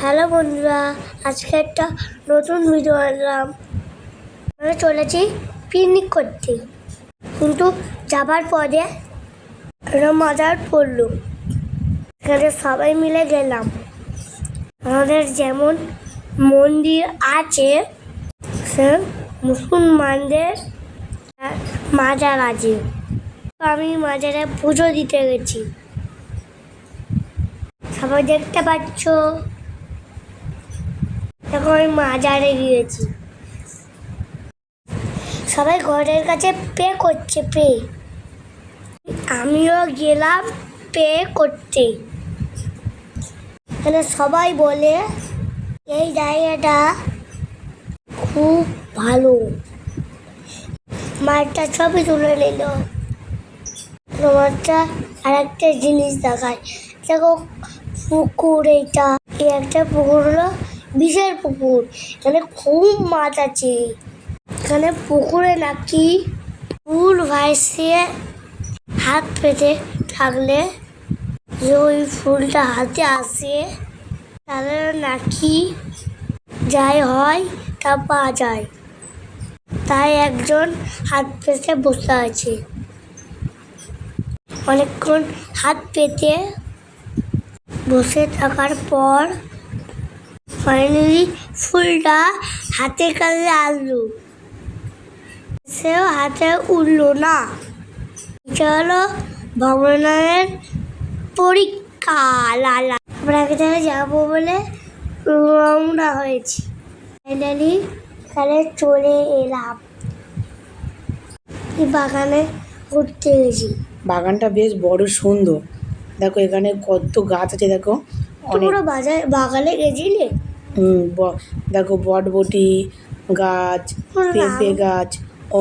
Hello বন্ধুরা, আজকে একটা নতুন ভিডিও আনলাম। আমরা চলেছি পিকনিক করতে, কিন্তু যাবার পরে একটা মজার পড়লো। এখানে সবাই মিলে গেলাম। আমাদের যেমন মন্দির আছে, সে মুসলমানদের মাজার আছে। আমি মাজারে পুজো দিতে গেছি। সবাই দেখতে পাচ্ছ, এখন আমি মাজারে গিয়েছি। সবাই ঘরের কাছে পে করছে। আমিও গেলাম পে করতে। এখানে সবাই বলে এই জায়গাটা খুব ভালো। মাঠটা ছবি তুলে নিল। তোমারটা আর একটা জিনিস দেখায়, দেখো পুকুর। এই একটা পুকুর হলো বিশের পুকুর। এখানে খুব মাছ আছে। এখানে পুকুরে নাকি ফুল ভাসিয়ে হাত পেতে থাকলে যে ওই ফুলটা হাতে আসে, তাহলে নাকি যাই হয় তা পাওয়া যায়। তাই একজন হাত পেতে বসে আছে। অনেকক্ষণ হাত পেতে বসে থাকার পর ফাইনালি ফুলটা হাতে কাছে আসলো। সেও হাতে উঠলো না। এটা হলো ভগবানের পরীক্ষা। লালা আমরা এখানে যাবো বলে রওনা হয়েছি। ফাইনালি এখানে চলে এলাম। বাগানে ঘুরতে গেছি। বাগানটা বেশ বড় সুন্দর। দেখো এখানে কত গাছ আছে। দেখো পুরো বাগানে গেছিলে? দেখো বটবটি গাছ, পেঁপে গাছ।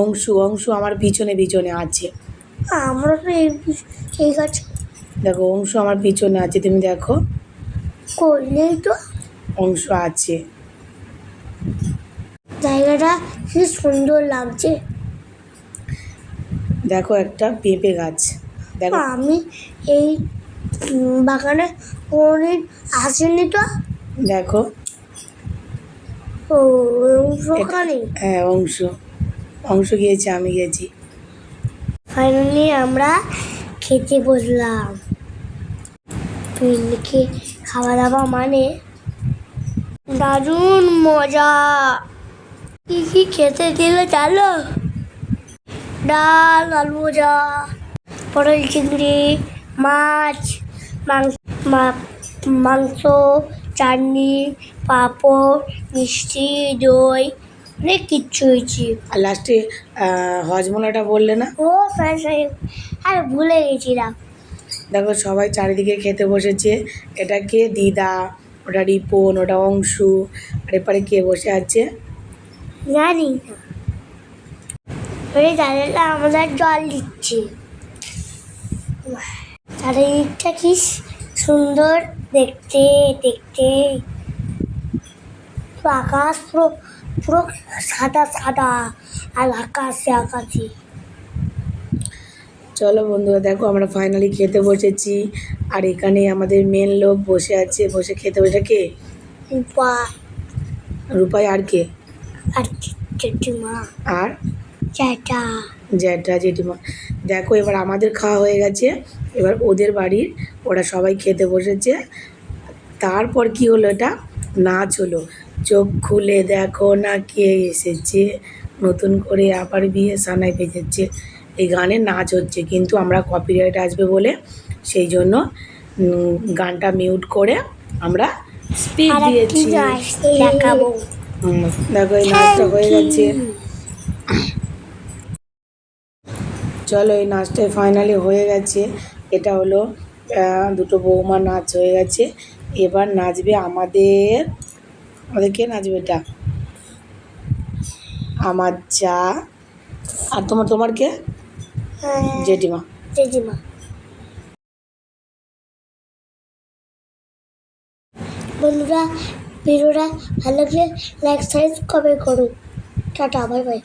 অংশু আমার পিছনে আছে। আমরা তো এই গাছ। দেখো অংশু আমার পিছনে আছে, তুমি দেখো। করলেই তো অংশু আছে। জায়গাটা কি সুন্দর লাগছে। দেখো একটা পেঁপে গাছ। দেখো আমি এই বাগানে কোনদিন আসিনি তো। দেখো হ্যাঁ, অংশু গিয়েছে, আমি গেছি। ফাইনালি আমরা খেতে বসলাম। পিকনিকে খাওয়া দাওয়া মানে দারুণ মজা। কি কি খেতে দিলে জানো? ডাল, আলু ভাজা, পটল চিংড়ি, মাছ, মাংস, চাটনি, পাঁপড়, মিষ্টি, দই, অনেক কিচ্ছু হয়েছে। আর লাস্টে হজমোলাটা বললে না? ও আর ভুলে গেছিলাম। দেখো সবাই চারিদিকে খেতে বসেছে। এটা কে? দিদা, ওটা রিপন, ওটা অংশু, আর এপারে কে বসে আছে জানি না। দাদাটা আমাদের জল দিচ্ছে। চারিদিকটা কি সুন্দর দেখতে। আকাশ পুরো সাদা আর আকাশে। চলো বন্ধুরা, দেখো আমরা ফাইনালি খেতে বসেছি। আর এখানে আমাদের মেন লোক বসে আছে, বসে খেতে বসে। কে? রূপাই। আর কে? আর জেঠিমা। আর জ্যাঠা জেঠিমা। দেখো এবার আমাদের খাওয়া হয়ে গেছে, এবার ওদের বাড়ির ওরা সবাই খেতে বসেছে। তারপর কি হলো? এটা নাচ হলো। চোখ খুলে দেখো না কে এসেছে, নতুন করে আবার বিয়ে সানাই বেজেছে। এই গানে নাচ হচ্ছে, কিন্তু আমরা কপিরাইট আসবে বলে সেই জন্য গানটা মিউট করে আমরা স্পিড দিয়েছি। দেখাবো। দেখো এই নাচটা হয়ে গেছে। চলো এই নাচটা ফাইনালি হয়ে গেছে। এটা হলো দুটো বৌমা নাচ হয়ে গেছে। এবার নাচবে আমাদের কে নাচবে? এটা আমার যা। আর তোমার কে? জেঠিমা। বন্ধুরা, ভিডিওটা ভালো লাগলে লাইক সাবস্ক্রাইব করো। Tata, bye bye.